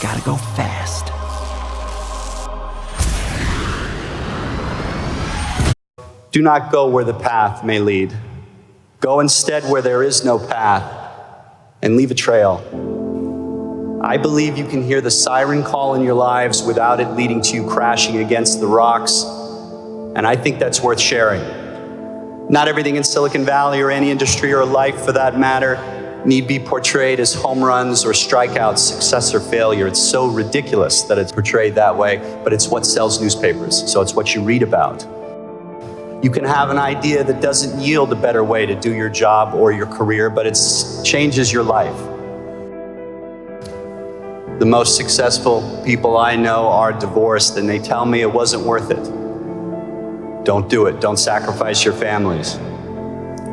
Gotta go fast. Do not go where the path may lead. Go instead where there is no path, and leave a trail. I believe you can hear the siren call in your lives without it leading to you crashing against the rocks, and I think that's worth sharing. Not everything in Silicon Valley or any industry or life for that matter need be portrayed as home runs or strikeouts, success or failure. It's so ridiculous that it's portrayed that way, but it's what sells newspapers, so it's what you read about. You can have an idea that doesn't yield a better way to do your job or your career, but it changes your life. The most successful people I know are divorced, and they tell me it wasn't worth it. Don't do it. Don't sacrifice your families.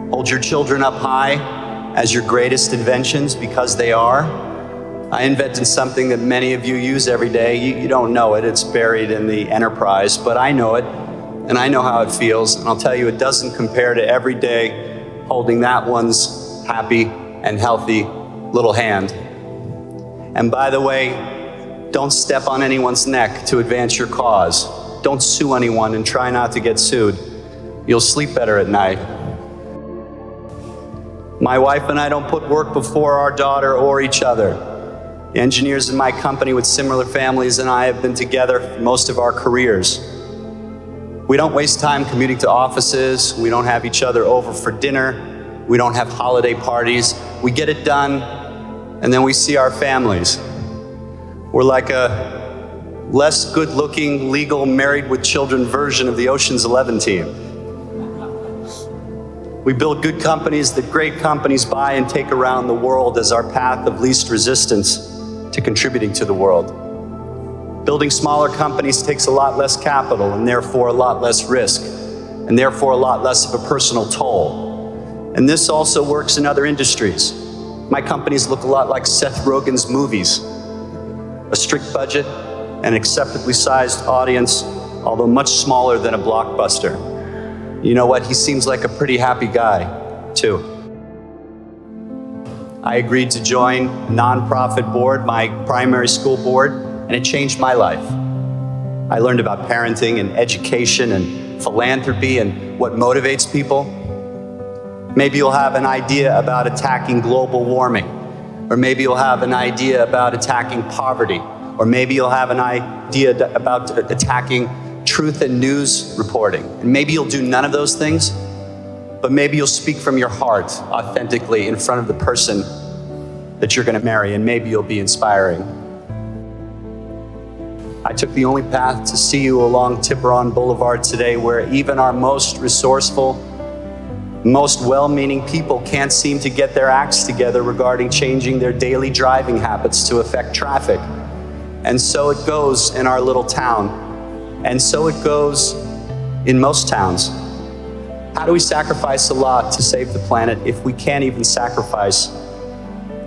Hold your children up high as your greatest inventions, because they are. I invented something that many of you use every day. You don't know it. It's buried in the enterprise, but I know it, and I know how it feels. And I'll tell you, it doesn't compare to every day holding that one's happy and healthy little hand. And by the way, don't step on anyone's neck to advance your cause. Don't sue anyone and try not to get sued. You'll sleep better at night. My wife and I don't put work before our daughter or each other. The engineers in my company with similar families and I have been together for most of our careers. We don't waste time commuting to offices. We don't have each other over for dinner. We don't have holiday parties. We get it done, and then we see our families. We're like a less good-looking, legal, married with children version of the Ocean's 11 team. We build good companies that great companies buy and take around the world as our path of least resistance to contributing to the world. Building smaller companies takes a lot less capital and therefore a lot less risk, and therefore a lot less of a personal toll. And this also works in other industries. My companies look a lot like Seth Rogen's movies. A strict budget, an acceptably sized audience, although much smaller than a blockbuster. You know what? He seems like a pretty happy guy, too. I agreed to join a nonprofit board, my primary school board, and it changed my life. I learned about parenting and education and philanthropy and what motivates people. Maybe you'll have an idea about attacking global warming, or maybe you'll have an idea about attacking poverty, or maybe you'll have an idea about attacking truth and news reporting. And maybe you'll do none of those things, but maybe you'll speak from your heart authentically in front of the person that you're going to marry, and maybe you'll be inspiring. I took the only path to see you along Tiburon Boulevard today, where even our most resourceful, most well-meaning people can't seem to get their acts together regarding changing their daily driving habits to affect traffic. And so it goes in our little town. And so it goes in most towns. How do we sacrifice a lot to save the planet if we can't even sacrifice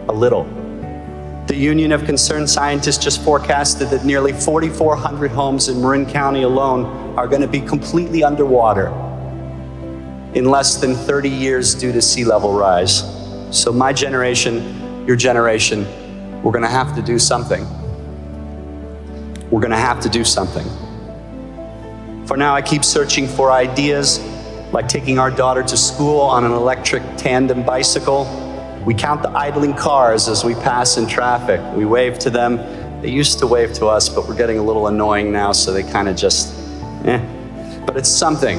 a little? The Union of Concerned Scientists just forecasted that nearly 4,400 homes in Marin County alone are going to be completely underwater in less than 30 years due to sea level rise. So my generation, your generation, we're going to have to do something. We're going to have to do something. For now, I keep searching for ideas, like taking our daughter to school on an electric tandem bicycle. We count the idling cars as we pass in traffic. We wave to them. They used to wave to us, but we're getting a little annoying now, so they kind of just, But it's something.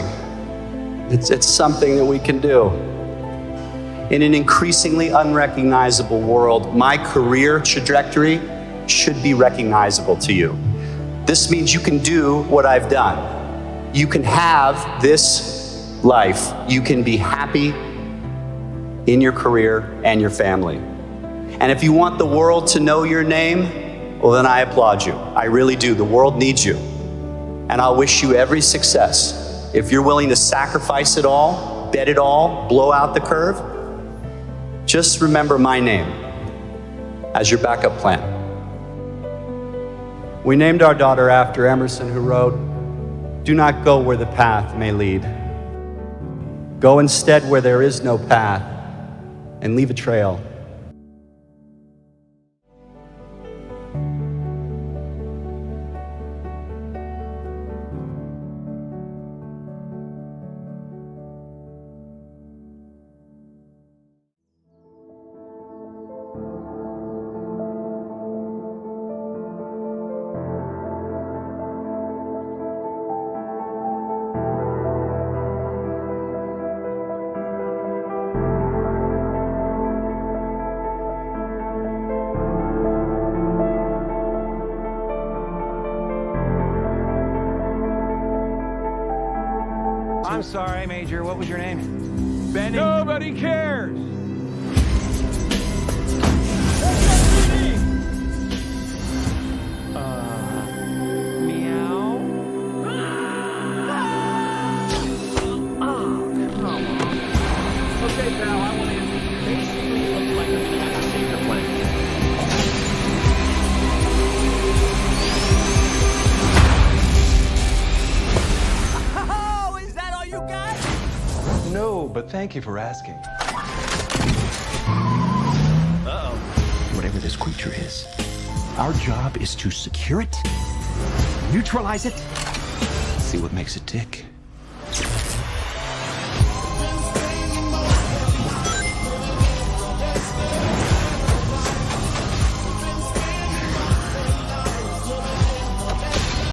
It's something that we can do. In an increasingly unrecognizable world, my career trajectory should be recognizable to you. This means you can do what I've done. You can have this life. You can be happy in your career and your family. And if you want the world to know your name, well, then I applaud you. I really do. The world needs you. And I'll wish you every success. If you're willing to sacrifice it all, bet it all, blow out the curve, just remember my name as your backup plan. We named our daughter after Emerson, who wrote, "Do not go where the path may lead. Go instead where there is no path, and leave a trail." I'm sorry, Major. What was your name? Benny. Nobody cares. Meow. Okay, pal, I want to basically look like I'm gonna have to save the planet. Oh, is that all you got? No, but thank you for asking. Whatever this creature is, our job is to secure it, neutralize it, see what makes it tick.